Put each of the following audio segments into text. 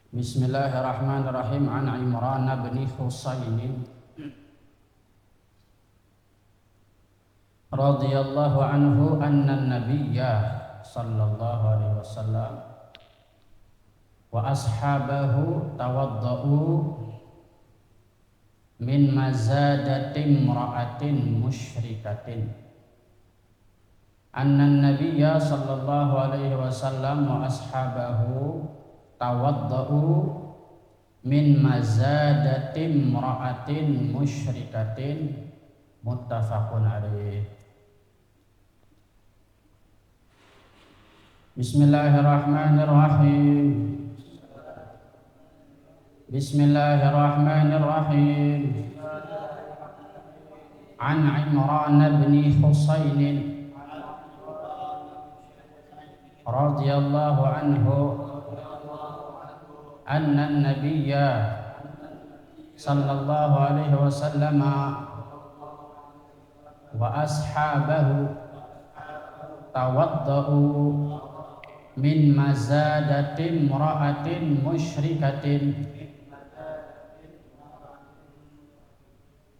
Bismillahirrahmanirrahim. An Imran bin Husain radhiyallahu anhu anna an-nabiyya sallallahu alaihi wasallam wa ashabahu tawadda'u min mazadati imra'atin musyrikatin. Anna an-nabiyya sallallahu alaihi wasallam wa ashabahu tawadda'u min mazadati imra'atin musyrikatin. Muttafaqun alaih. Bismillahirrahmanirrahim. Bismillahirrahmanirrahim. An Imran bin Husain radhiyallahu anhu anna an-nabiyya sallallahu alaihi wasallam wa ashabahu tawadda'u min mazadati imra'atin musyrikatin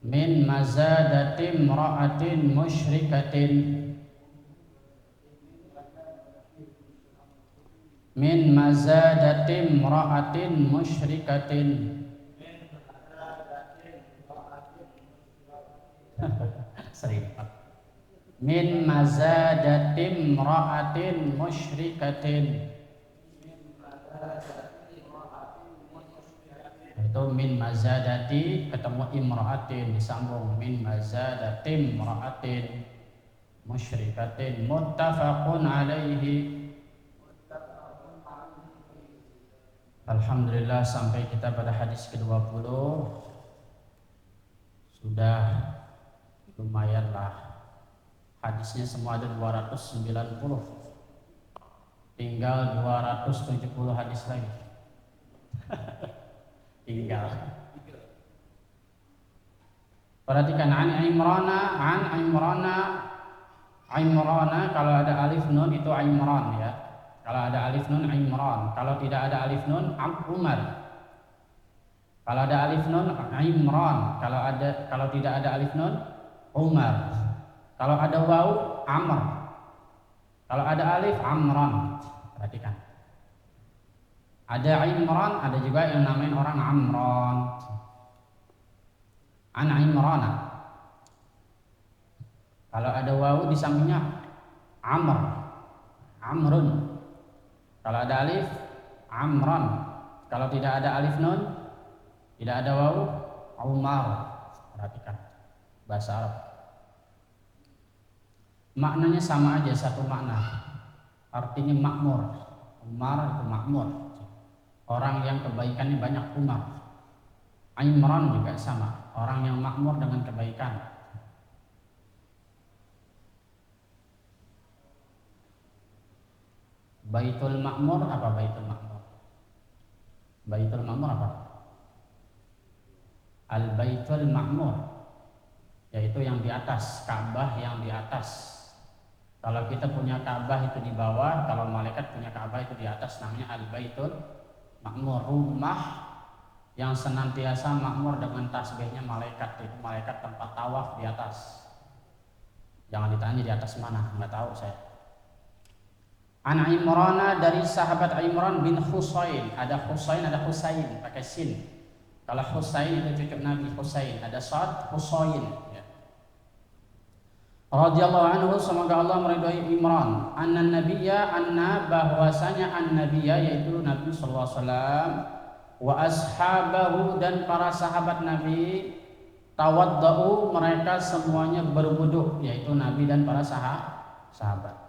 min mazadati imra'atin musyrikatin min mazadati imra'atin musyrikatin min mazadati imra'atin musyrikatin. Itu min mazadati ketemu imra'atin disambung min mazadati imra'atin musyrikatin. Muttafaqun alaihi. Alhamdulillah, sampai kita pada hadis ke-20. Sudah lumayan lah, hadisnya semua ada 290, tinggal 270 hadis lagi. Tinggal. Perhatikan Imrana kalau ada alif nun itu Imran ya. Kalau ada alif nun Imran, kalau tidak ada alif nun Umar. Kalau ada alif nun Imran, kalau tidak ada alif nun Umar. Kalau ada waw Amr. Kalau ada alif Amran. Perhatikan. Ada Imran, ada juga yang namain orang Amran. An Imrana. Kalau ada waw di sampingnya Amr. Amrun. Kalau ada alif Amran. Kalau tidak ada alif nun, tidak ada waw Umar. Perhatikan bahasa Arab. Maknanya sama aja, satu makna. Artinya makmur. Umar itu makmur. Orang yang kebaikannya banyak, Umar. Imran juga sama, orang yang makmur dengan kebaikan. Baitul Makmur apa Baitul Makmur? Baitul Makmur apa? Al-Baitul Makmur, yaitu yang di atas, Ka'bah yang di atas. Kalau kita punya Ka'bah itu di bawah, kalau malaikat punya Ka'bah itu di atas, namanya Al-Baitul Makmur. Rumah yang senantiasa makmur dengan tasbihnya malaikat, itu malaikat tempat tawaf di atas. Jangan ditanya di atas mana, nggak tahu saya. An Imrana, dari sahabat Imran bin Husain. Ada Husain, ada Husain pakai sin. Kalau Husain itu cucu Nabi Husain, ada Sa'ad Husain ya. Radhiyallahu anhu, semoga Allah meridhai Imran. Anna nabiyya, anna bahwasanya an-nabiyya yaitu Nabi sallallahu alaihi wasallam, wa ashabahu dan para sahabat Nabi, tawadda'u mereka semuanya berwudu, yaitu Nabi dan para sahabat.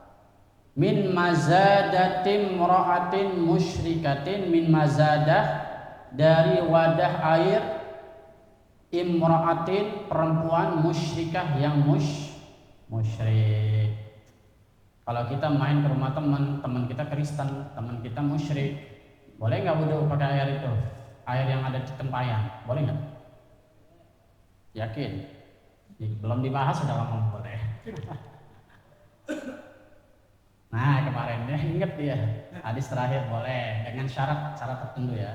Min mazadatim imra'atin musyrikatin, min mazadah dari wadah air, imra'atin perempuan, musyrikah yang musyrik. Kalau kita main ke rumah teman kita Kristen, teman kita musyrik, boleh nggak wudu pakai air itu? Air yang ada di tempayan, boleh nggak? Yakin? Belum dibahas sudah ngomong boleh. Nah kemarin dia inget dia hadis terakhir boleh dengan syarat tertentu ya.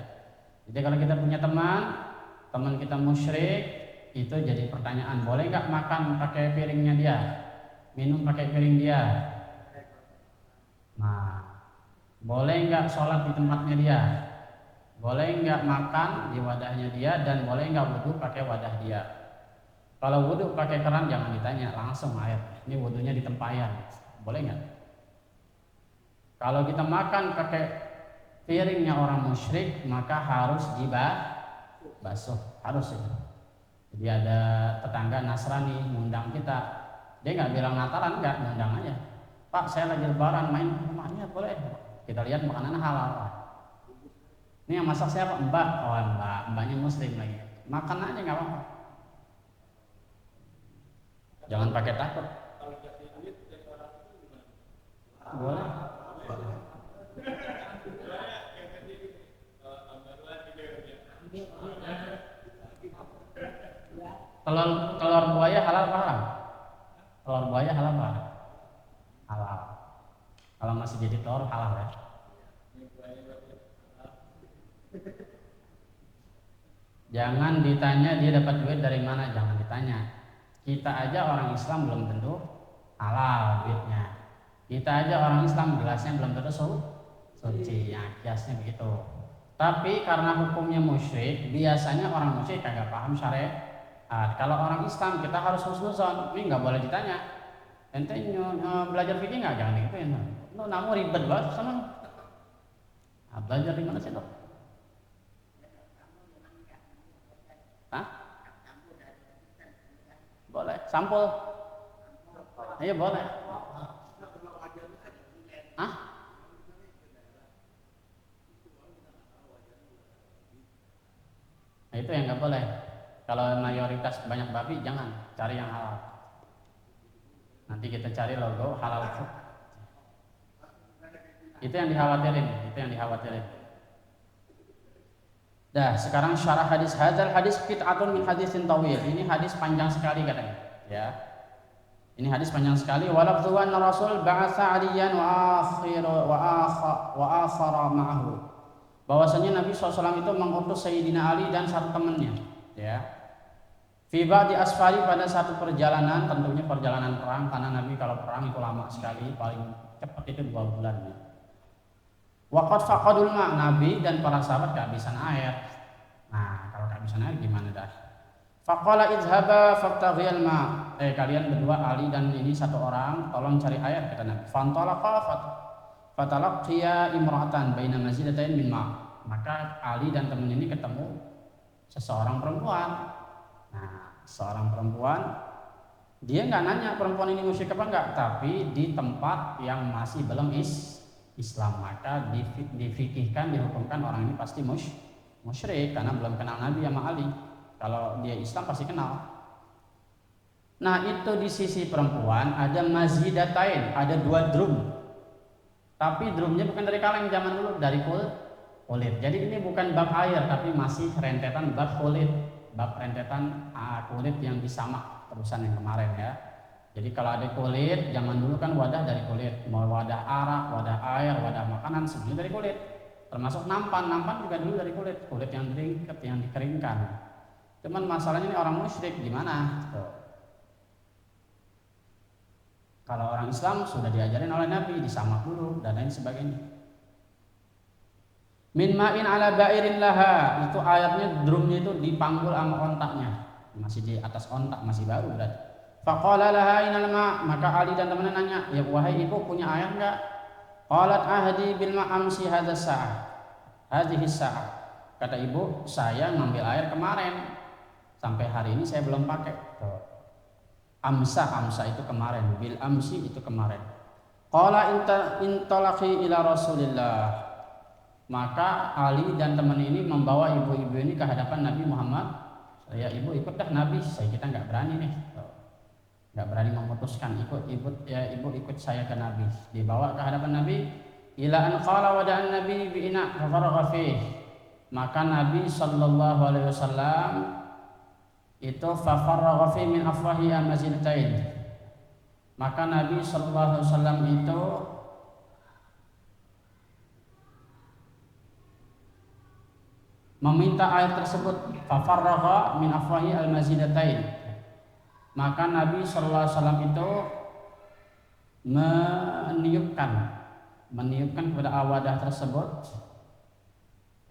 Jadi kalau kita punya teman kita musyrik, itu jadi pertanyaan, boleh nggak makan pakai piringnya dia, minum pakai piring dia. Nah, boleh nggak sholat di tempatnya dia, boleh nggak makan di wadahnya dia, dan boleh nggak wudhu pakai wadah dia. Kalau wudhu pakai keran jangan ditanya, langsung air. Ini wudhunya di tempayan, boleh nggak? Kalau kita makan pakai piringnya orang musyrik, maka harus dibasuh, harus itu. Jadi ada tetangga Nasrani ngundang kita, dia nggak bilang Natalan, nggak, ngundang aja. Pak, saya lagi lebaran main rumahnya, boleh? Kita lihat makanan halal. Ini yang masak siapa? Mbak. Oh mbaknya muslim lagi. Makan aja nggak apa-apa. Jangan pakai takut. Boleh. Telur buaya halal apa haram? Telur buaya halal apa? Halal. Kalau masih jadi telur halal ya. Jangan ditanya dia dapat duit dari mana, jangan ditanya. Kita aja orang Islam belum tentu halal duitnya. Kita aja orang Islam gelasnya belum tentu suci, ya kiasnya begitu. Tapi karena hukumnya musyrik, biasanya orang musyrik kagak paham syariat. Kalau orang Islam kita harus husnuzon, ini nggak boleh ditanya. Ente belajar fikih nggak? Jangan gitu ya. Namun ribet banget sama. Belajar di mana sih dok? Hah? Boleh, sampul. Iya boleh. Hah? Nah, itu yang nggak boleh. Kalau mayoritas banyak babi, jangan cari yang halal. Nanti kita cari logo halal. Itu yang dikhawatirin. Dah, sekarang syarah hadis. Hadzal hadis qit'atun min hadisin tawil. Ini hadis panjang sekali katanya, ya. Ini hadis panjang sekali. Walafdhu anna Rasul ba'atsa 'aliyan wa akhara ma'ahu. Bahwasanya Nabi SAW itu mengutus Sayyidina Ali dan satu temannya, ya. Fi ba'di asfari, pada satu perjalanan, tentunya perjalanan perang, karena Nabi kalau perang itu lama sekali, paling cepat itu 2 bulan. Waqad faqadul ma', Nabi dan para sahabat kehabisan air. Nah, kalau kehabisan air gimana dah? Faqala idhaba fattaghil ma'. Kalian berdua, Ali dan ini satu orang, tolong cari air, kata Nabi. Fantalaqa fatalaqiya imra'atan baina mazidatain min ma'. Maka Ali dan teman ini ketemu seseorang perempuan. Nah, seorang perempuan, dia nggak nanya perempuan ini musyrik apa enggak, tapi di tempat yang masih belum Islam, maka difikihkan, dihukumkan orang ini pasti musyrik karena belum kenal Nabi sama Ali. Kalau dia Islam pasti kenal. Nah, itu di sisi perempuan ada mazidatain, ada 2 drum. Tapi drumnya bukan dari kaleng zaman dulu, dari kulit. Jadi ini bukan bab air, tapi masih rentetan bab kulit. Bab rentetan kulit yang disamak terusan yang kemarin ya. Jadi kalau ada kulit, zaman dulu kan wadah dari kulit, mau wadah arak, wadah air, wadah makanan semuanya dari kulit. Termasuk nampan juga dulu dari kulit yang diikat, yang dikeringkan. Cuman masalahnya ini orang musyrik gimana? Tuh. Kalau orang Islam sudah diajarin oleh Nabi, disamak dulu dan lain sebagainya. Min ma'in ala ba'irin laha, itu airnya, drumnya itu dipanggul sama ontaknya, masih di atas ontak, masih baru berarti. Faqala laha inal ma', maka Ali dan temannya nanya, ya wahai ibu punya air enggak? Qalat ahdi bil ma'amsi hadhihi sa'ah. Kata ibu, saya ngambil air kemarin, sampai hari ini saya belum pakai. Amsa itu kemarin, bil amsi itu kemarin. Qala intalaqi ila Rasulillah. Maka Ali dan teman ini membawa ibu-ibu ini ke hadapan Nabi Muhammad. Ya ibu ikut dah Nabi, kita nggak berani nih, nggak berani memutuskan, ibu ikut saya ke Nabi. Dibawa ke hadapan Nabi. Ila an qala wada'an Nabi bi ina fafaragha fih. Maka Nabi sallallahu alaihi wasallam itu fafaragha fi min afwahi amazidatain. Maka Nabi sallallahu alaihi wasallam itu meminta air tersebut, fafarragha min afwahi al-mazidatain. Maka Nabi sallallahu alaihi wasallam itu meniupkan kepada awadah tersebut,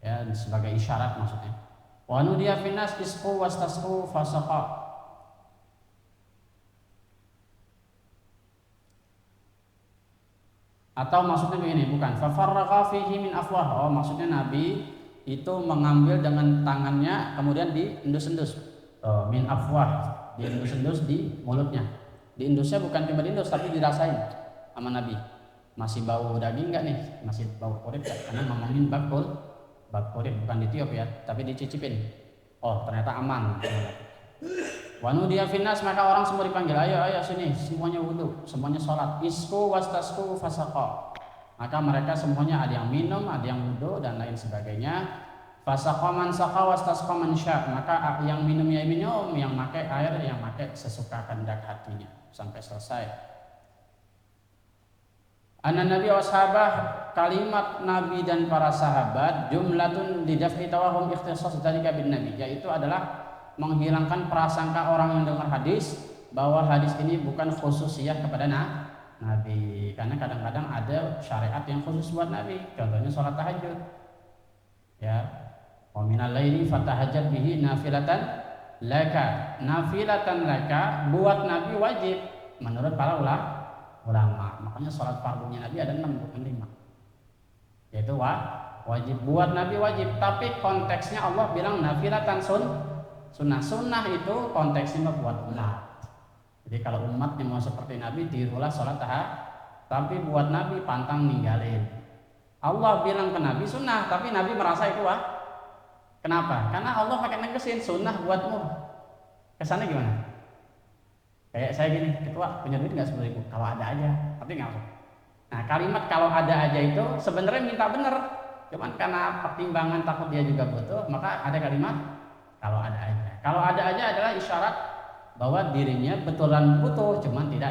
ya, sebagai isyarat maksudnya. Wa nudiya finnas isqu wastasqu fasaqa. Atau maksudnya begini, bukan fafarraqa fihi min afwah. Oh, maksudnya Nabi itu mengambil dengan tangannya kemudian diendus-endus. Oh, min afwah, diendus-endus di mulutnya. Diendusnya bukan cuma diendus tapi dirasain sama Nabi. Masih bau daging enggak nih? Masih bau kulit enggak? Karena ngomongin bab kulit, bukan ditiup ya, tapi dicicipin. Oh, ternyata aman. Wanudiya finnas, maka orang semua dipanggil, ayo sini, semuanya wudu, semuanya sholat. Isku wastasku fasaqa. Maka mereka semuanya ada yang minum, ada yang wudu dan lain sebagainya. Fasaqa man saqa wastasqa man sya. Maka yang minum ya minum, yang pakai air yang pakai sesuka kehendak hatinya sampai selesai. Anan Nabi wa sahabah, kalimat Nabi dan para sahabat jumlatun lidaf'i tawahum ikhtisas dzalika bin Nabi, yaitu adalah menghilangkan prasangka orang yang dengar hadis bahwa hadis ini bukan khususiyah kepada Nabi, karena kadang-kadang ada syariat yang khusus buat Nabi, contohnya sholat tahajud, ya, wa minal laili fatahajjat bihi nafilatan laka. Nafilatan laka buat Nabi wajib menurut para ulama. Makanya sholat fardunya Nabi ada 6 bukan 5, yaitu wajib buat Nabi wajib, tapi konteksnya Allah bilang nafilatan sunnah itu konteksnya buat umat. Jadi kalau umat yang mau seperti Nabi tirulah sholat tahajud, tapi buat Nabi pantang ninggalin. Allah bilang ke Nabi sunnah, tapi Nabi merasa itu kenapa? Karena Allah pakai negesin sunnah buatmu. Kesannya gimana? Kayak saya gini, ketua punya duit nggak 10.000? Kalau ada aja, tapi nggak usah. Nah, kalimat kalau ada aja itu sebenarnya minta bener, cuman karena pertimbangan takut dia juga butuh, maka ada kalimat kalau ada aja. Kalau ada aja adalah isyarat bahwa dirinya betulan butuh, cuman tidak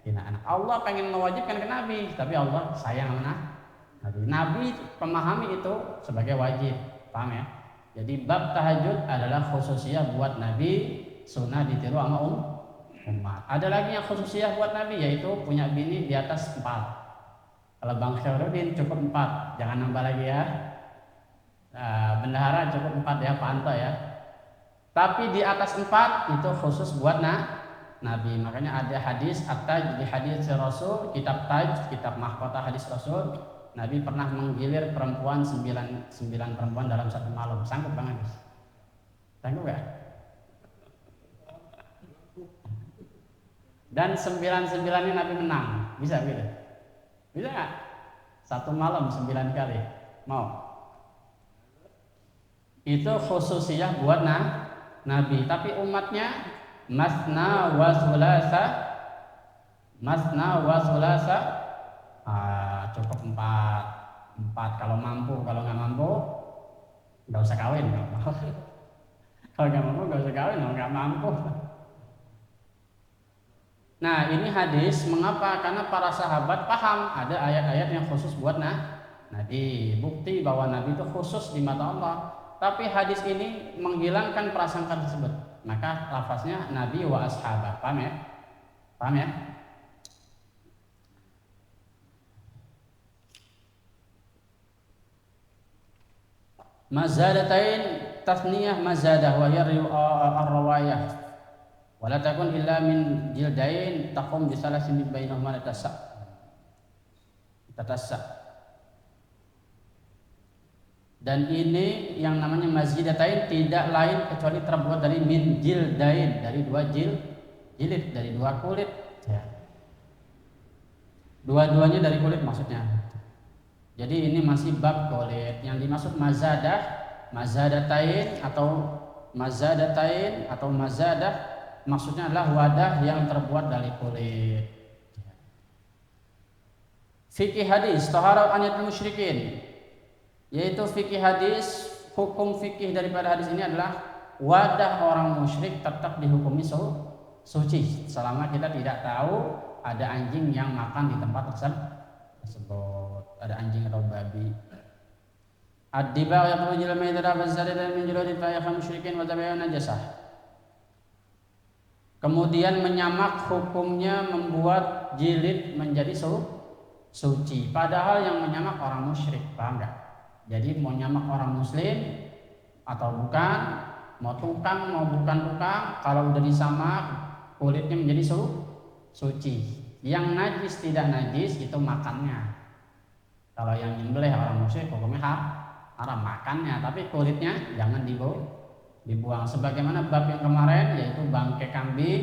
enak. Allah pengen mewajibkan ke Nabi, tapi Allah sayang sama Nabi. Nabi memahami itu sebagai wajib, paham ya? Jadi bab tahajud adalah khususiyah buat Nabi, sunnah ditiru sama umat. Ada lagi yang khususiyah buat Nabi, yaitu punya bini di atas 4. Kalau Bang Syarudin cukup 4, jangan nambah lagi ya. Bendahara cukup 4 ya, Pak Anto ya. Tapi di atas 4 itu khusus buat Nabi. Makanya ada hadis at-taj di hadis Rasul, kitab Taj, kitab mahkota hadis Rasul. Nabi pernah menggilir perempuan 9 perempuan dalam satu malam. Sanggup banget? Sanggup gak? Dan 9-9-nya Nabi menang. Bisa gitu? Bisa gak? Satu malam 9 kali. Mau? Itu khususiyah buat Nabi, tapi umatnya masna wa sulasa, cukup 4 kalau mampu. Kalau nggak mampu nggak usah kawin. Kalau nggak mampu nggak usah kawin, kalau nggak mampu. Nah, ini hadis mengapa? Karena para sahabat paham ada ayat-ayat yang khusus buat Nabi, bukti bahwa Nabi itu khusus di mata Allah. Tapi hadis ini menghilangkan prasangka tersebut. Maka lafaznya Nabi wa ashabah. Paham ya? Paham ya? Mazadatain tasniyah mazadah wa hiya ar-rawayah. Wa la takun illa min jildain taqum bi salasin bainahuma tatassa. Dan ini yang namanya mazidatain tidak lain kecuali terbuat dari min jildain, dari 2 jilid, dari 2 kulit ya. Dua-duanya dari kulit maksudnya. Jadi ini masih bab kulit. Yang dimaksud mazadatain atau mazadah maksudnya adalah wadah yang terbuat dari kulit. Fikih hadis taharah aniyatul musyrikin, yaitu fikih hadis, hukum fikih daripada hadis ini adalah wadah orang musyrik tetap dihukumi suci selama kita tidak tahu ada anjing yang makan di tempat tersebut, ada anjing atau babi. Ad-diba yakhrujul maitata fazzarida min juludil fa'ikham musyrikin wa tabi'un najasah. Kemudian menyamak hukumnya membuat jilid menjadi suci. Padahal yang menyamak orang musyrik, paham nggak? Jadi mau nyamak orang muslim atau bukan, mau tukang mau bukan tukang, kalau udah disamak kulitnya menjadi suci. Yang najis tidak najis itu makannya. Kalau yang nyembelih orang musyrik hukumnya haram makannya, tapi kulitnya jangan dibuang. Sebagaimana bab yang kemarin yaitu bangkai kambing,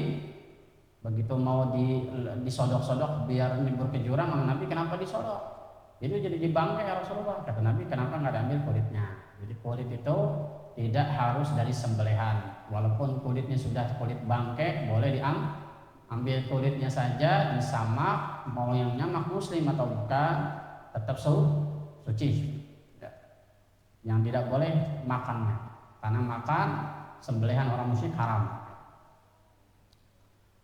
begitu mau disodok-sodok biar nyebur ke jurang, Nabi kenapa disodok? Itu jadi dibangkai ya Rasulullah. Kata Nabi kenapa nggak diambil kulitnya? Jadi kulit itu tidak harus dari sembelihan, walaupun kulitnya sudah kulit bangkai boleh diambil kulitnya saja disamak, mau yang nyamak muslim atau bukan tetap suci. Yang tidak boleh makannya, karena makan sembelihan orang musyrik haram.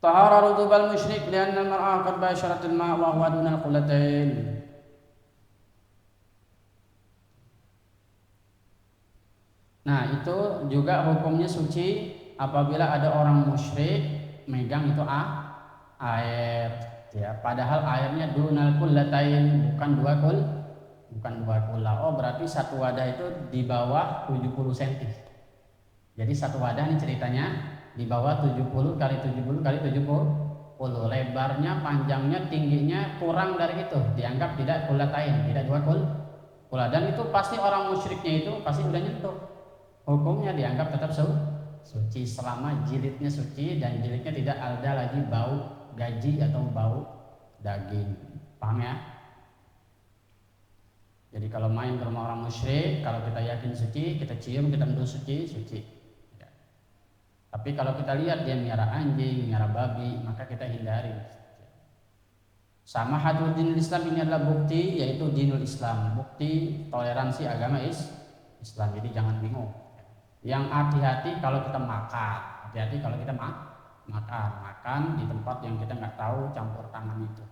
Tahara rutubal musyrik lianna al-mar'a qad basharatil ma' wa huwa dunal qullatain. Nah, itu juga hukumnya suci apabila ada orang musyrik megang itu air ya, padahal airnya dunal qullatain, bukan dua kula. Oh, berarti satu wadah itu di bawah 70 cm. Jadi satu wadah ini ceritanya di bawah 70 kali 70 kali 70. Lebarnya, panjangnya, tingginya kurang dari itu, dianggap tidak kulatain, tidak dua kula. Dan itu pasti orang musyriknya itu pasti udah nyentuh. Hukumnya dianggap tetap suci selama jilidnya suci dan jilidnya tidak ada lagi bau gaji atau bau daging. Paham ya? Jadi kalau main ke rumah orang musyrik, kalau kita yakin suci, kita cium, kita menurut suci. Ya. Tapi kalau kita lihat dia miara anjing, miara babi, maka kita hindari. Sama hadul dinul Islam ini adalah bukti, yaitu dinul Islam, bukti toleransi agama Islam. Jadi jangan bingung. Yang hati-hati kalau kita makan, hati-hati kalau kita makan di tempat yang kita nggak tahu campur tangan itu.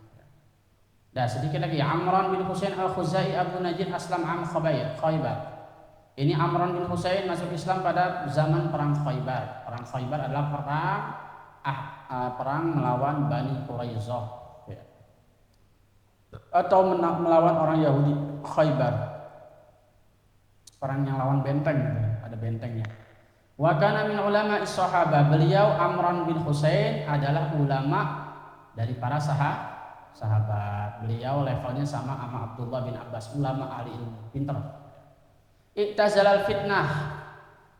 Nah, sedikit lagi, Amran bin Husain al-Khuzai Abu Najid aslam am Khaybar. Ini Amran bin Husain masuk Islam pada zaman perang Khaybar. Perang Khaybar adalah perang melawan Bani Quraisyah ya. Atau melawan orang Yahudi. Khaybar, perang yang lawan benteng, ada bentengnya. Wa kana min ulama is-sahabah. Beliau Amran bin Husain adalah ulama dari para sahabat. Beliau levelnya sama Abdullah bin Abbas, ulama ahli ilmu, pintar. Iktazalal fitnah,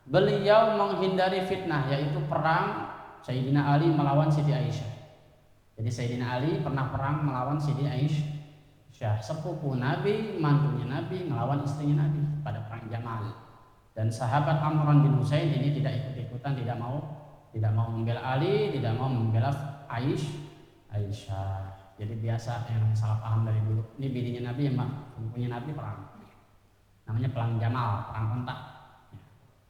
beliau menghindari fitnah, yaitu perang Sayyidina Ali melawan Siti Aisyah. Jadi Sayyidina Ali pernah perang melawan Siti Aisyah, sepupu Nabi, mantunya Nabi, melawan istrinya Nabi pada perang Jamal. Dan sahabat Amran bin Husain ini tidak ikut-ikutan, tidak mau membela Ali, tidak mau membela Aisyah. Jadi biasa yang salah paham dari dulu. Ini bininya Nabi, punya Nabi perang. Namanya perang Jamal, perang kontak.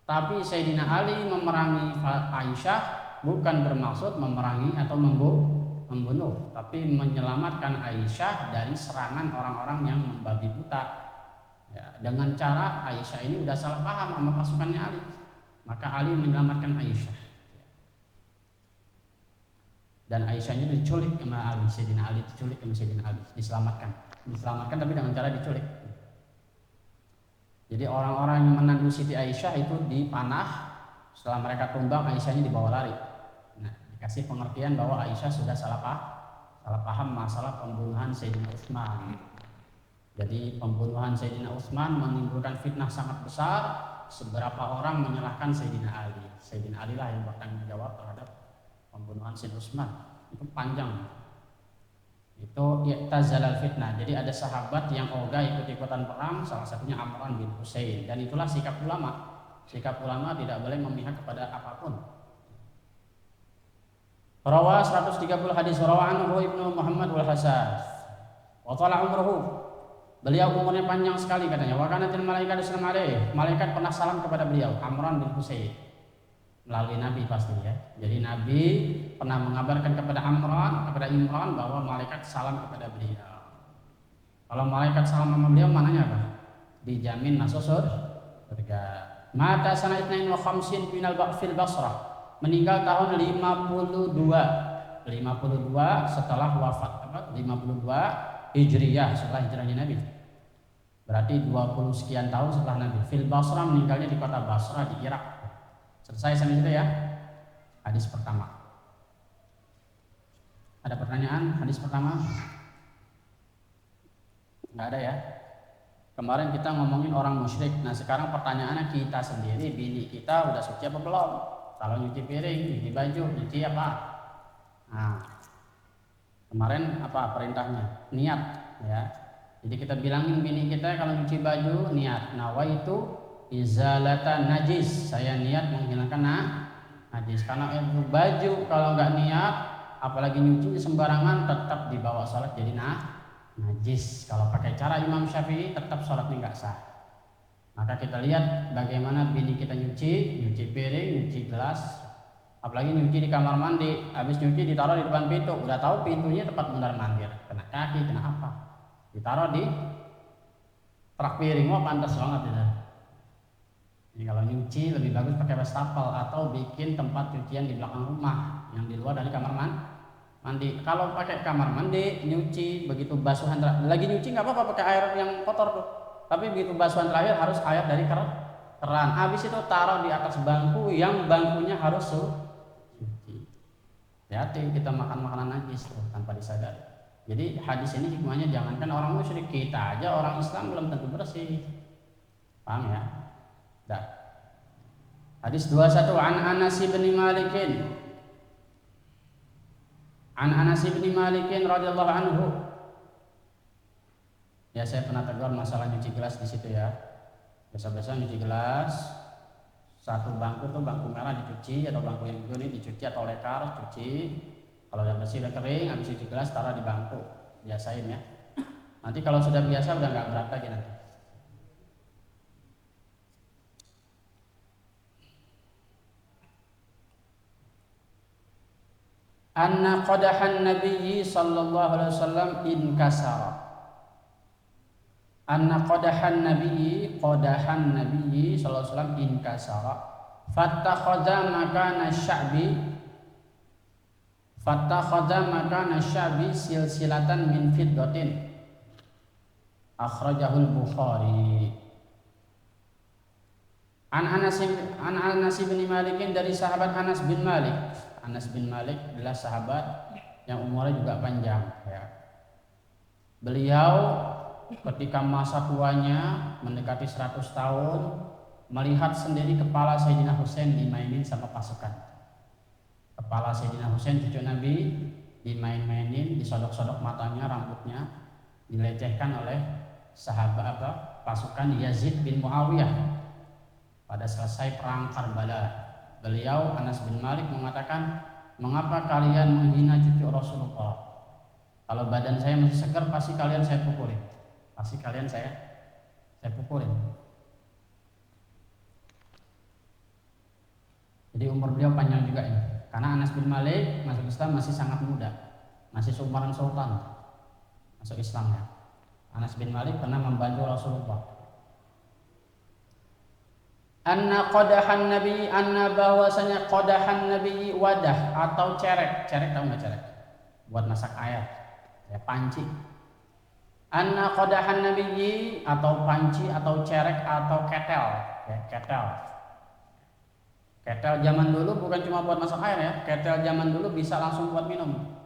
Tapi Sayyidina Ali memerangi Aisyah bukan bermaksud memerangi atau membunuh, tapi menyelamatkan Aisyah dari serangan orang-orang yang membabi buta. Ya, dengan cara Aisyah ini udah salah paham sama pasukannya Ali, maka Ali menyelamatkan Aisyah. Dan Aisyahnya diculik sama Ali, Sayyidina Ali diculik sama Sayyidina Ali, diselamatkan tapi dengan cara diculik. Jadi orang-orang yang menandu Siti Aisyah itu dipanah, setelah mereka tumbang Aisyahnya dibawa lari. Nah, dikasih pengertian bahwa Aisyah sudah salah paham masalah pembunuhan Sayyidina Utsman. Jadi pembunuhan Sayyidina Utsman menimbulkan fitnah sangat besar. Seberapa orang menyalahkan Sayyidina Ali. Sayyidina Ali lah yang bertanggung jawab terhadap pembunuhan Sayyidina Utsman. Itu panjang. Itu i'tazalal fitnah. Jadi ada sahabat yang ogah ikut-ikutan perang, salah satunya Amran bin Husain. Dan itulah sikap ulama. Sikap ulama tidak boleh memihak kepada apapun. Rawa 130 hadis rawa anhu Ibnu Muhammad wal Hasan. Wa tala umruhu. Beliau umurnya panjang sekali katanya. Wa kanatil malaikat sallallahu alaihi. Malaikat pernah salam kepada beliau, Amran bin Husain. Melalui Nabi pasti ya. Jadi Nabi pernah mengabarkan kepada Imran bahwa malaikat salam kepada beliau. Kalau malaikat salam sama beliau mananya apa? dijamin masuk surga. Mata sana itnain wa khamsin fil Basrah, meninggal tahun 52 setelah wafat, 52 Hijriyah setelah hijrahnya Nabi. Berarti 20 sekian tahun setelah Nabi. Fil Basrah, meninggalnya di kota Basrah di Irak. Selesai sampai situ ya. Hadis pertama. Ada pertanyaan hadis pertama? Enggak ada ya. Kemarin kita ngomongin orang musyrik. Nah, sekarang pertanyaannya kita sendiri, bini kita udah suci apa belum? Kalau nyuci piring, nyuci baju, nyuci apa? Nah, kemarin apa perintahnya? Niat ya. Jadi kita bilangin bini kita kalau nyuci baju niat nawaitu izalatan najis, saya niat menghilangkan najis. Karena itu baju kalau nggak niat, apalagi nyuci sembarangan, tetap dibawa sholat jadi najis. Kalau pakai cara Imam Syafi'i tetap sholatnya nggak sah. Maka kita lihat bagaimana bini kita nyuci piring, nyuci gelas, apalagi nyuci di kamar mandi. Habis nyuci ditaruh di depan pintu, udah tahu pintunya tempat mundar mandir, kena kaki, kena apa, ditaruh di rak piring. Wah, pantas banget ya. Jadi kalau nyuci lebih bagus pakai wastafel atau bikin tempat cucian di belakang rumah yang di luar dari kamar mandi. Kalau pakai kamar mandi nyuci begitu basuhan lagi nyuci nggak apa-apa pakai air yang kotor tuh, tapi begitu basuhan terakhir harus air dari keran. Habis itu taruh di atas bangku yang bangkunya harus suci. Hati kita makan makanan najis tuh tanpa disadari. Jadi hadis ini hikmahnya jangankan orang musyrik, kita aja orang Islam belum tentu bersih. Paham ya? Dah. Hadis 21 an Anas bin Malik. An Anas bin Malik radhiyallahu anhu. Ya, saya pernah tegur masalah nyuci gelas di situ ya. Biasa-biasa nyuci gelas, satu bangku tuh bangku merah dicuci atau bangku yang kuning dicuci atau lekar cuci. Kalau udah bersih udah kering, habis cuci gelas taruh di bangku, biasain ya. Nanti kalau sudah biasa udah nggak berat lagi nanti. Anna qadahan Nabiyyi sallallahu alaihi wasallam inkasara. Anna qadahan Nabiyyi sallallahu alaihi wasallam inkasara. Fattakhadha makana sya'bi silsilatan min fiddatin. Akhrajahul Bukhari. An Anas bin Malik, dari sahabat Anas bin Malik. Anas bin Malik adalah sahabat yang umurnya juga panjang ya. Beliau ketika masa tuanya mendekati 100 tahun melihat sendiri kepala Sayyidina Husain dimainin sama pasukan. Kepala Sayyidina Husain cucu Nabi dimain-mainin, disodok-sodok matanya, rambutnya, dilecehkan oleh sahabat pasukan Yazid bin Muawiyah pada selesai perang Karbala. Beliau Anas bin Malik mengatakan, mengapa kalian menghina cucu Rasulullah? Kalau badan saya masih segar pasti kalian saya pukulin. Pasti kalian saya pukulin. Jadi umur beliau panjang juga ini. Karena Anas bin Malik masuk Islam masih sangat muda, masih seumuran sultan masuk Islam ya. Anas bin Malik pernah membantu Rasulullah. Anna bahwasanya qadahan Nabi wadah atau cerek. Cerek tahu nggak cerek? Buat masak air. Ya, panci. Anna qadahan Nabi atau panci atau cerek atau ketel. Ya, ketel. Ketel zaman dulu bukan cuma buat masak air ya. Ketel zaman dulu bisa langsung buat minum.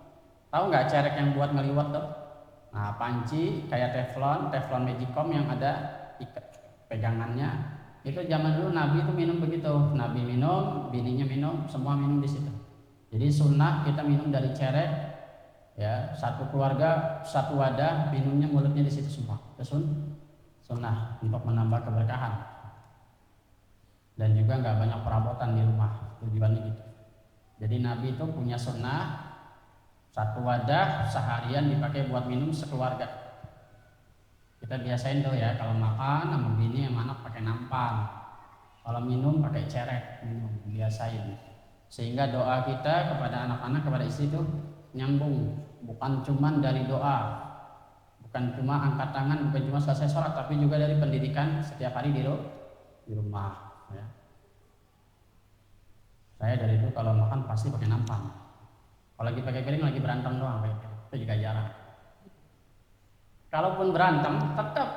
Tahu nggak cerek yang buat ngeliwat tuh? Nah, panci kayak teflon magicom yang ada pegangannya. Itu zaman dulu Nabi itu minum begitu. Nabi minum, bininya minum, semua minum di situ. Jadi sunnah kita minum dari cerek, ya, satu keluarga satu wadah, minumnya mulutnya di situ semua. Itu sunnah untuk menambah keberkahan. Dan juga nggak banyak perabotan di rumah, tujuannya gitu. Jadi Nabi itu punya sunnah satu wadah seharian dipakai buat minum sekeluarga. Kita biasain tuh ya, kalau makan sama bini sama anak pakai nampan, kalau minum pakai cerek, minum biasain. Sehingga doa kita kepada anak-anak, kepada istri itu nyambung, bukan cuman dari doa, Bukan cuma angkat tangan, bukan cuma selesai sholat, tapi juga dari pendidikan setiap hari di rumah. Ya. Saya dari itu kalau makan pasti pakai nampan. Kalau lagi pakai piring lagi berantem doang, itu juga jarang. Kalaupun berantem, tetap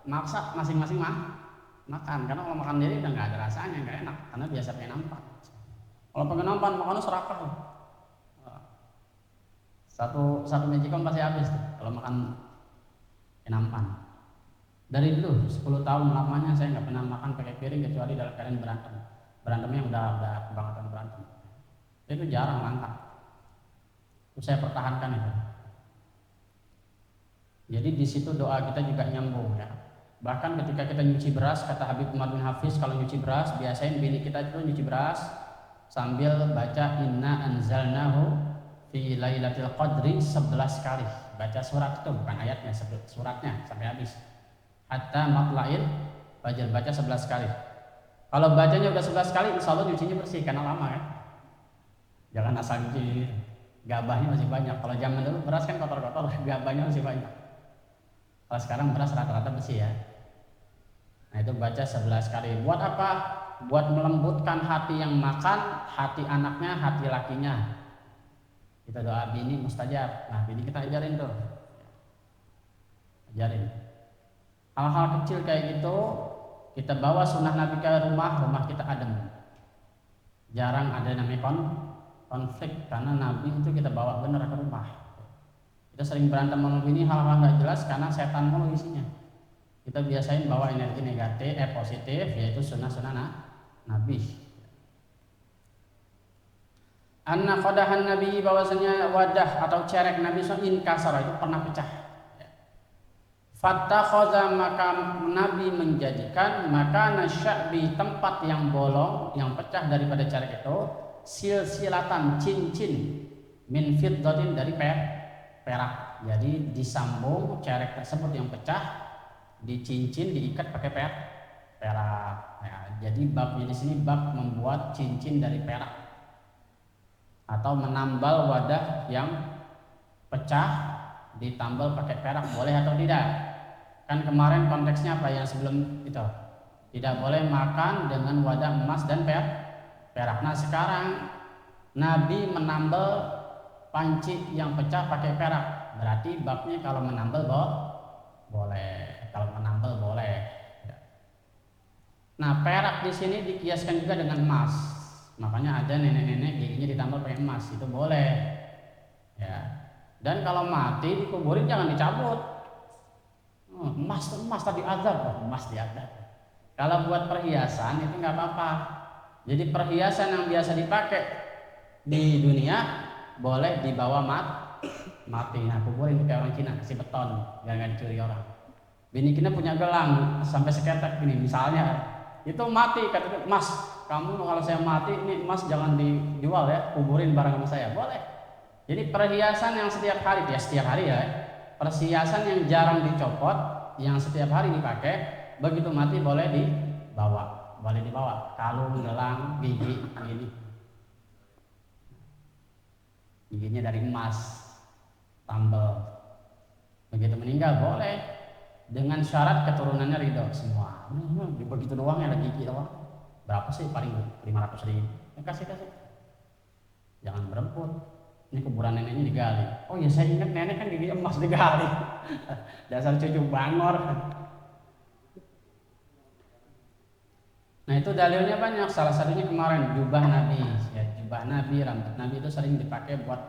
maksa masing-masing makan, karena kalau makan sendiri udah nggak ada rasanya, nggak enak, karena biasa pakai nampan. Kalau pakai nampan makannya serakah. Satu magicom pasti habis tuh kalau makan nampan. Dari dulu 10 tahun lamanya saya nggak pernah makan pakai piring kecuali dalam keadaan berantem. Berantemnya udah kebangetan berantem. Itu jarang, langka. Itu saya pertahankan itu. Jadi di situ doa kita juga nyambung ya. Bahkan ketika kita nyuci beras, kata Habib Umar bin Hafiz, kalau nyuci beras biasain bini kita itu nyuci beras sambil baca inna anzalnahu fi lailatul qadri 11 kali. Baca surat itu, bukan ayatnya, suratnya sampai habis. Hatta matla'il fajr, baca 11 kali. Kalau bacanya udah 11 kali, insya Allah nyucinya bersih karena lama kan. Jangan asal nyuci, gabahnya masih banyak. Kalau zaman dulu beras kan kotor-kotor, gabahnya masih banyak. Kalau sekarang beras rata-rata bersih ya. Nah itu baca 11 kali. Buat apa? Buat melembutkan hati yang makan, hati anaknya, hati lakinya. Kita doa bini mustajab. Nah bini kita ajarin tuh, ajarin hal-hal kecil kayak gitu. Kita bawa sunnah Nabi ke rumah kita adem. Jarang ada namanya konflik karena Nabi itu kita bawa bener ke rumah. Kita sering berantem sama bini hal-hal nggak jelas karena setan mulu isinya. Kita biasain bawa energi negatif, positif, yaitu sunnah-sunnah Nabi. Anna qadahan Nabi, bahwasanya wadah atau cerek Nabi inkasara itu pernah pecah. Fattakhadha, maka Nabi menjadikan maka nasya'bi, tempat yang bolong yang pecah daripada cerek itu, silsilatan, cincin, min fiddatin, dari perak. Jadi disambung cerek tersebut yang pecah, dicincin, diikat pakai perak. Ya, jadi babnya di sini bab membuat cincin dari perak atau menambal wadah yang pecah ditambal pakai perak, boleh atau tidak? Kan kemarin konteksnya apa yang sebelum itu? Tidak boleh makan dengan wadah emas dan perak. Nah sekarang Nabi menambal panci yang pecah pakai perak, berarti babnya kalau menambal boleh, kalau menambal boleh. Nah perak di sini dikiaskan juga dengan emas, makanya ada nenek-nenek giginya ditambal pakai emas, itu boleh. Ya. Dan kalau mati dikuburin jangan dicabut. Emas tadi azab, emas diazab. Kalau buat perhiasan itu nggak apa-apa. Jadi perhiasan yang biasa dipakai di dunia boleh dibawa mati. Nah kuburin kayak orang Cina, kasih beton biar nggak dicuri orang. Bini kita punya gelang sampai seketek gini misalnya, itu mati, kata Mas, kamu kalau saya mati ini emas jangan dijual ya, kuburin barang sama saya, boleh. Jadi perhiasan yang setiap hari ya, perhiasan yang jarang dicopot, yang setiap hari dipakai, begitu mati boleh dibawa, kalung, gelang, gigi, gini. Giginya dari emas, tambal. Begitu meninggal boleh, dengan syarat keturunannya ridho semua. Begitu doang ya, ada gigi doang. Berapa sih? Paling 500.000. Kasih. Jangan berebut. Ini kuburan neneknya digali. Oh ya saya ingat nenek kan gigi emas digali. Dasar cucu bangor. Nah itu dalilnya banyak. Salah satunya kemarin jubah Nabi. Ya, jubah Nabi, rambut Nabi itu sering dipakai buat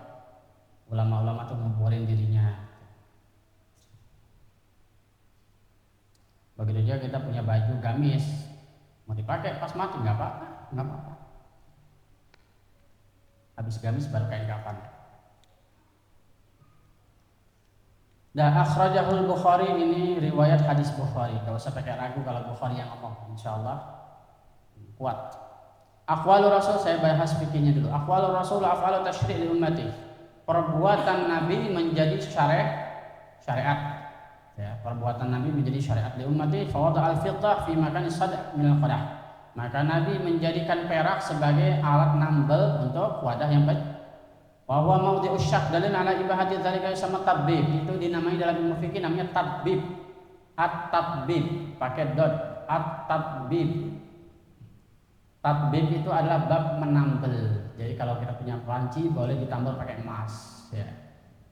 ulama-ulama tuh nguburin dirinya. Begitu juga kita punya baju gamis, mau dipakai pas mati nggak apa-apa. Habis gamis baru kain kapan. Dan akhrajahul Bukhari, ini riwayat hadis Bukhari. Gak usah pakai ragu kalau Bukhari yang ngomong, insyaallah kuat. Aqwalur Rasul, saya bahas fikihnya dulu. Aqwalur Rasul af'alu tasyri' li ummati. Perbuatan Nabi menjadi syariat. Ya, perbuatan Nabi menjadi syariat li ummati, fa wada al-fiddah fi makani sad' min al-qadah. Maka Nabi menjadikan perak sebagai alat nambel untuk wadah yang Wa huwa mawdi'us syak dalil ala ibahati dzalika sama tabib. Itu dinamai dalam ilmu fikih namanya tabib. At-tabib pakai dot. At-tabib. Tabib itu adalah bab menambel. Jadi kalau kita punya panci boleh ditambal pakai emas ya.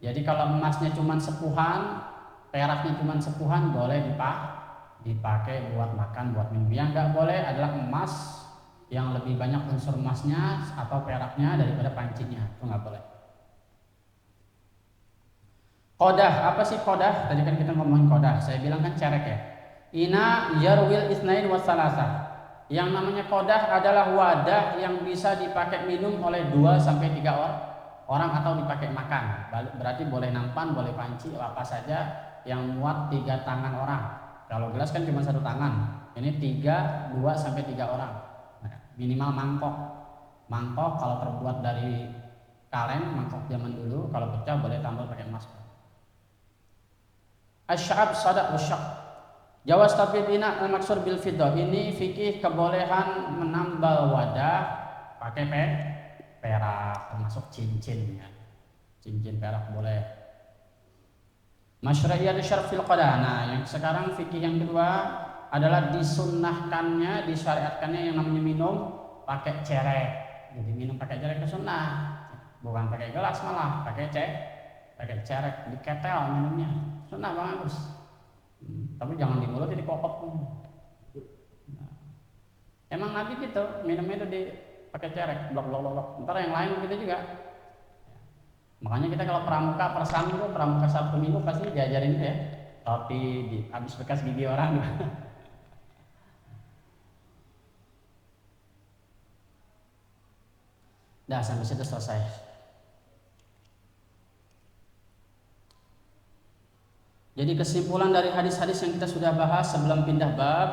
Jadi kalau emasnya cuma sepuhan, peraknya cuma sepuhan boleh dipakai buat makan, buat minum. Yang nggak boleh adalah emas yang lebih banyak unsur emasnya atau peraknya daripada pancinya, itu nggak boleh. Qodah, apa sih qodah? Tadi kan kita ngomongin qodah, saya bilang kan cerek ya. Ina yarwil isnain wassalasa. Yang namanya qodah adalah wadah yang bisa dipakai minum oleh 2 sampai 3 orang atau dipakai makan. Berarti boleh nampan, boleh panci, apa saja yang muat 3 tangan orang. Kalau gelas kan cuma 1 tangan. Ini 2 sampai 3 orang. Nah, minimal mangkok. Mangkok kalau terbuat dari kaleng, mangkok zaman dulu, kalau pecah boleh tambal pakai emas. Asy'ab sadaq wasyak. Jawaz tabib ina al-maksur bil fiddah. Ini fikih kebolehan menambal wadah pakai perak, termasuk cincin ya. Cincin perak boleh. Masyru'iyat syarf fil qadah. Nah, yang sekarang fikih yang kedua adalah disunnahkannya, disyariatkannya yang namanya minum pakai cerek. Jadi minum pakai cerek itu sunnah. Bukan pakai gelas malah, pakai cerek, diketel minumnya. Sunnah bagus. Tapi jangan di mulut, jadi kokok. Nah, emang Nabi gitu, minumnya itu pakai cerek, blok. Ntar yang lain gitu juga. Makanya kita kalau pramuka persami itu, pramuka Sabtu Minggu pasti diajarin itu ya. Roti habis bekas gigi orang. Dah sampai situ selesai. Jadi kesimpulan dari hadis-hadis yang kita sudah bahas sebelum pindah bab,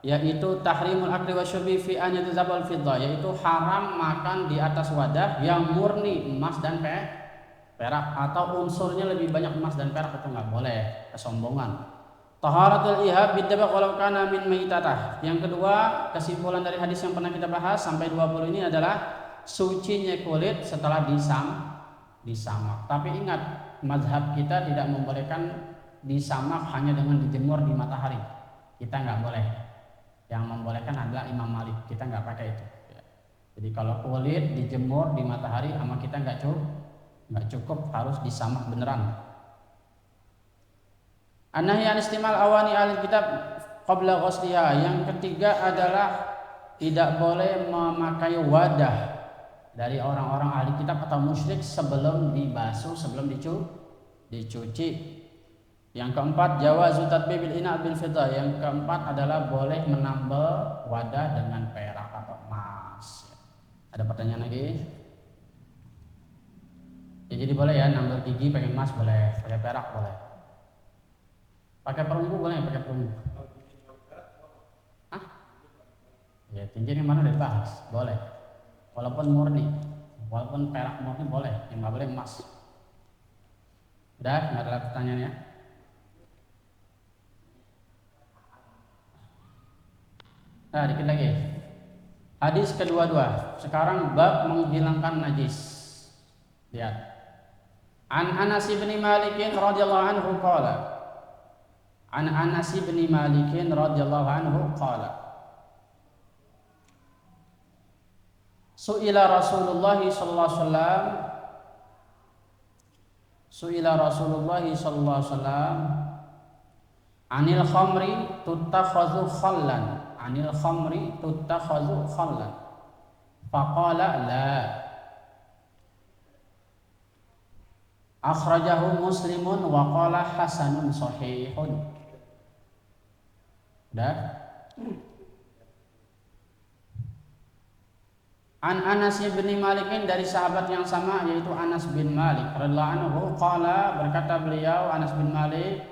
yaitu tahrimul akli wa syurbi fi an yatazabal fiddah, yaitu haram makan di atas wadah yang murni emas dan perak atau unsurnya lebih banyak emas dan perak, itu nggak boleh, kesombongan. Taharatul ihab bidabaq walau kana min maitatah. Yang kedua, kesimpulan dari hadis yang pernah kita bahas sampai 20 ini adalah sucinya kulit setelah disamak. Tapi ingat, mazhab kita tidak membolehkan disamak hanya dengan dijemur di matahari. Kita nggak boleh. Yang membolehkan adalah Imam Malik. Kita nggak pakai itu. Jadi kalau kulit dijemur di matahari sama kita nggak cukup, harus disamak beneran. An-nahyi an istimal awani ahli kitab qabla ghusliha. Yang ketiga adalah tidak boleh memakai wadah dari orang-orang ahli kitab atau musyrik sebelum dibasuh, sebelum dicuci. Yang keempat, jawazu tatbibil ina bil fiddah. Yang keempat adalah boleh menambal wadah dengan perak atau emas. Ada pertanyaan lagi? Ya, jadi boleh ya, nambal gigi pakai emas boleh, pakai perak boleh. Pakai perunggu boleh, pakai perunggu. Hah? Ya, cincin yang mana udah dibahas, boleh. Walaupun murni, walaupun perak murni boleh, yang nggak boleh emas. Udah, nggak ada pertanyaannya? Nah, dikit lagi. Hadis kedua-dua. Sekarang bab menghilangkan najis. Lihat. An Anas bin Malik radhiyallahu anhu qala. An Anas bin Malik radhiyallahu anhu qala. Su'ila Rasulullah sallallahu alaihi wasallam. Su'ila Rasulullah sallallahu alaihi wasallam anil khamri tuttakhadhu khallan. Anil khamri tuttakhadhu khallan. Faqala la. Akhrajahu Muslimun wa qala hasanun sahihun. Udah? An Anas bin Malik, dari sahabat yang sama yaitu Anas bin Malik radhiyallahu anhu qala, berkata beliau Anas bin Malik,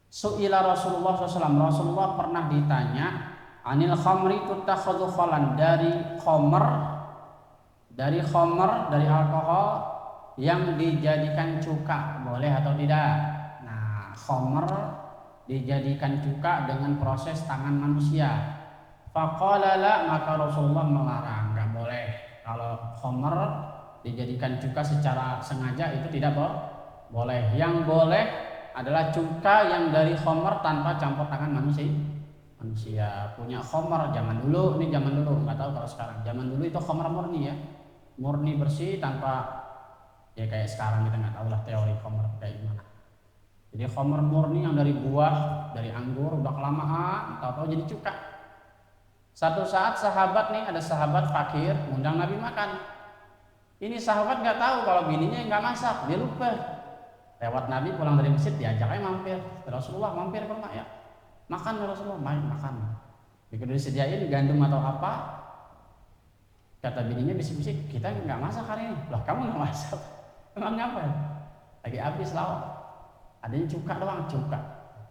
su'ila Rasulullah SAW, Rasulullah pernah ditanya anil khamri tuttakhadhu khalan, dari alkohol yang dijadikan cuka, boleh atau tidak? Nah, khamr dijadikan cuka dengan proses tangan manusia. Faqala la, maka Rasulullah melarang, enggak boleh. Kalau khamr dijadikan cuka secara sengaja itu tidak boleh. Yang boleh adalah cuka yang dari khamar tanpa campur tangan manusia. Punya khamar zaman dulu, ini zaman dulu, nggak tahu kalau sekarang. Zaman dulu itu khamar murni ya, murni bersih tanpa ya kayak sekarang kita nggak tahu lah teori khamar kayak gimana. Jadi khamar murni yang dari buah, dari anggur udah kelamaan, tahu-tahu jadi cuka. Satu saat sahabat nih, ada sahabat fakir ngundang Nabi makan. Ini sahabat nggak tahu kalau bininya nggak masak, dia lupa. Lewat Nabi pulang dari masjid diajak aja mampir. Rasulullah mampir ke rumah ya. Makan ya Rasulullah, makan. Begitu disediain gandum atau apa, kata bininya bisik-bisik, kita nggak masak hari ini. Loh kamu nggak masak? Emang apa ya? Lagi habis lauk. Adanya cuka doang, cuka.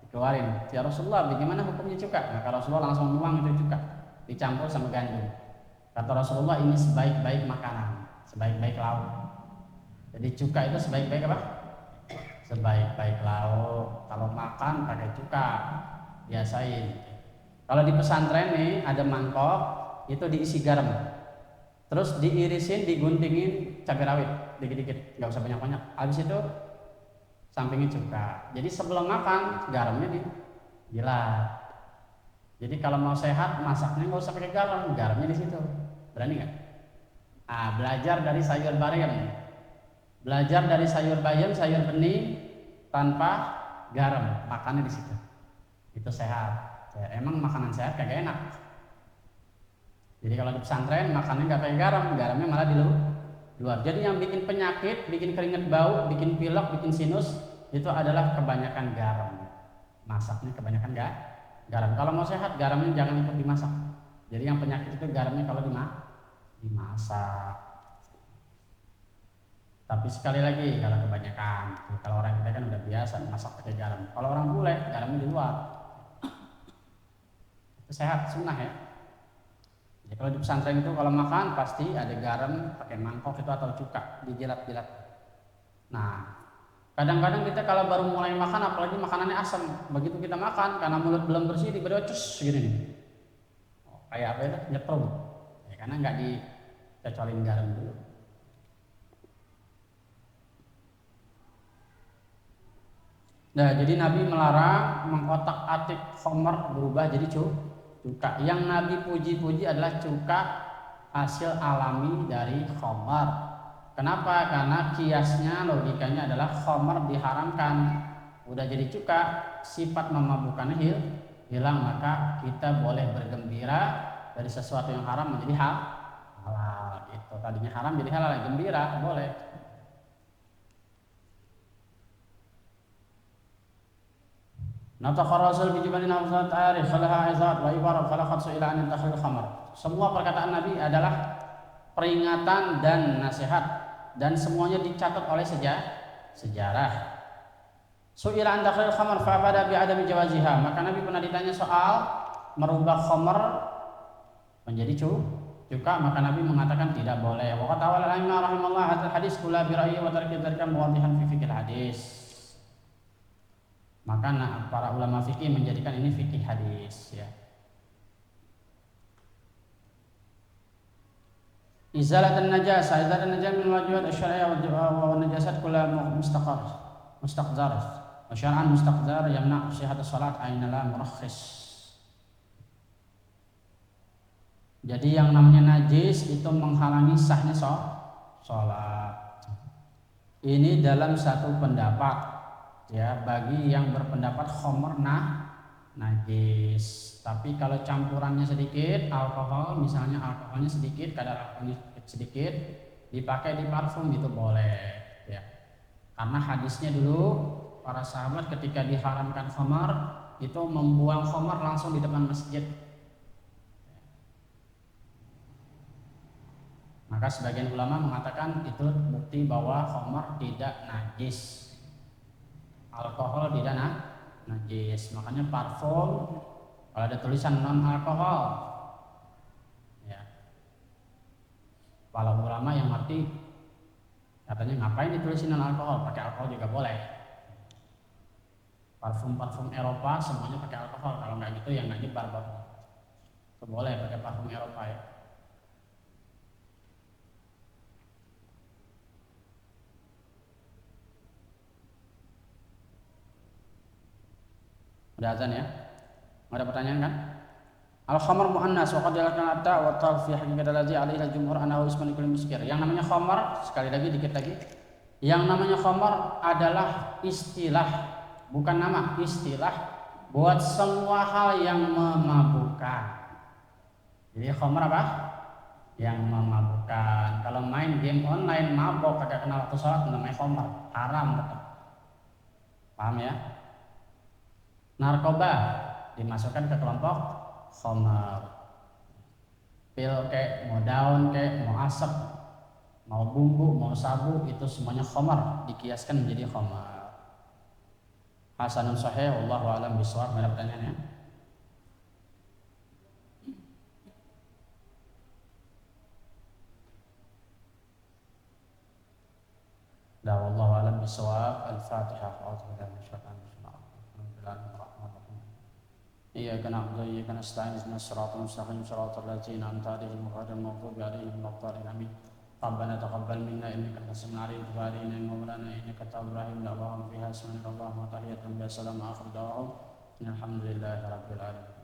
Dikeluarin. Ya Rasulullah, bagaimana hukumnya cuka? Maka Rasulullah langsung nuang itu cuka, dicampur sama gandum. Kata Rasulullah, ini sebaik-baik makanan, sebaik-baik lauk. Jadi cuka itu sebaik-baik apa? Sebaik-baik lauk. Kalau makan pakai cuka, biasain. Kalau di pesantren nih ada mangkok, itu diisi garam. Terus diirisin, diguntingin cabai rawit dikit-dikit, nggak usah banyak-banyak. Habis itu sampingnya cuka. Jadi sebelum makan garamnya digilat. Jadi kalau mau sehat masaknya nggak usah pakai garam, garamnya di situ. Berani nggak? Belajar dari sayur bayam. Belajar dari sayur bayam, sayur bening tanpa garam, makannya di situ. Itu sehat. Ya, emang makanan sehat kagak enak. Jadi kalau di pesantren makannya nggak pakai garam, garamnya malah di luar. Jadi yang bikin penyakit, bikin keringat bau, bikin pilek, bikin sinus itu adalah kebanyakan garam. Masaknya kebanyakan garam. Kalau mau sehat garamnya jangan ikut dimasak. Jadi yang penyakit itu garamnya kalau dimasak. Tapi sekali lagi kalau kebanyakan, kalau orang kita kan udah biasa masak pakai garam. Kalau orang bule garamnya di luar. Itu sehat, sunnah ya. Jadi kalau di pesantren itu kalau makan pasti ada garam pakai mangkok itu atau cuka, dijilat-jilat. Nah, kadang-kadang kita kalau baru mulai makan apalagi makanannya asam, begitu kita makan karena mulut belum bersih tiba-tiba cus gini nih. Kayak apa itu? Nyetrum. Ya, karena nggak dicocolin garam dulu. Nah, jadi Nabi melarang mengotak-atik khamar berubah jadi cuka. Yang Nabi puji-puji adalah cuka hasil alami dari khamar. Kenapa? Karena kiasnya, logikanya adalah khamar diharamkan. Udah jadi cuka, sifat memabukkannya hilang, maka kita boleh bergembira dari sesuatu yang haram menjadi halal. Itu tadinya haram jadi halal, gembira boleh. Nataqa Rasul bi jibalin hafzat arif falaha izat wa ibarat falaqad su'ila an takhil khamar. Semua perkataan Nabi adalah peringatan dan nasihat dan semuanya dicatat oleh sejarah. Su'ila an takhil khamar fa pada bi adami jawaziha. Maka Nabi pernah ditanya soal merubah khamar menjadi cuka, maka Nabi mengatakan tidak boleh. Wa qad awala al-a'immah rahimallahu hadzal hadis kula bi ra'yi wa tarki dzalika muwaddihan fi fiqh hadis. Maka para ulama fikih menjadikan ini fikih hadis ya. Izalatan najasa min wajibat asy-syar'iyyah wa najasat kulla mustaqzar. Wa syar'an mustaqzar yamna' sihhat as-salat aina la murakhis. Jadi yang namanya najis itu menghalangi sahnya salat. Ini dalam satu pendapat. Ya, bagi yang berpendapat khamar najis. Tapi kalau campurannya sedikit, alkohol misalnya alkoholnya sedikit, kadar alkoholnya sedikit, dipakai di parfum itu boleh ya. Karena hadisnya dulu para sahabat ketika diharamkan khamar itu membuang khamar langsung di depan masjid. Maka sebagian ulama mengatakan itu bukti bahwa khamar tidak najis. Alkohol tidak najis, makanya parfum kalau ada tulisan non alkohol ya, para ulama yang ngerti katanya ngapain ditulisin non alkohol, pakai alkohol juga boleh. Parfum Eropa semuanya pakai alkohol, kalau nggak gitu ya nggak nyebar baru. Itu boleh pakai parfum Eropa ya. Udah azan ya? Nggak ada pertanyaan kan? Al-khamar muannas wa qad yalqana ta wa ta fi haqiqati allazi alaihi al-jumhur annahu ismun likulli muskir. Yang namanya khamar, sekali lagi dikit lagi. Yang namanya khamar adalah istilah, bukan nama, istilah buat semua hal yang memabukkan. Jadi khamar apa? Yang memabukkan. Kalau main game online mabok kagak kenal waktu sholat namanya khamar, haram tetap. Paham ya? Narkoba dimasukkan ke kelompok khamar. Pil kek, mau daun kek, mau asap, mau bumbu, mau sabu, itu semuanya khamar, dikiaskan menjadi khamar. Hasanun sahih, wallahu a'lam bishawab. Ada pertanyaannya? La wallahu a'lam bishawab. Al-Fatihah. A'udzubillahi minasyaitonir rajim. Iyyaka na'budu wa iyyaka nasta'in ihdinas siratal mustaqim siratal ladzina an'amta 'alaihim ghairil maghdubi 'alaihim waladdallin. Amin. ربنا تقبل منا انك انت السميع العليم وتب علينا مولانا انك التواب الرحيم اللهم فيها سبحانك اللهم وتحية بها السلام اخر دعواهم الحمد لله رب العالمين.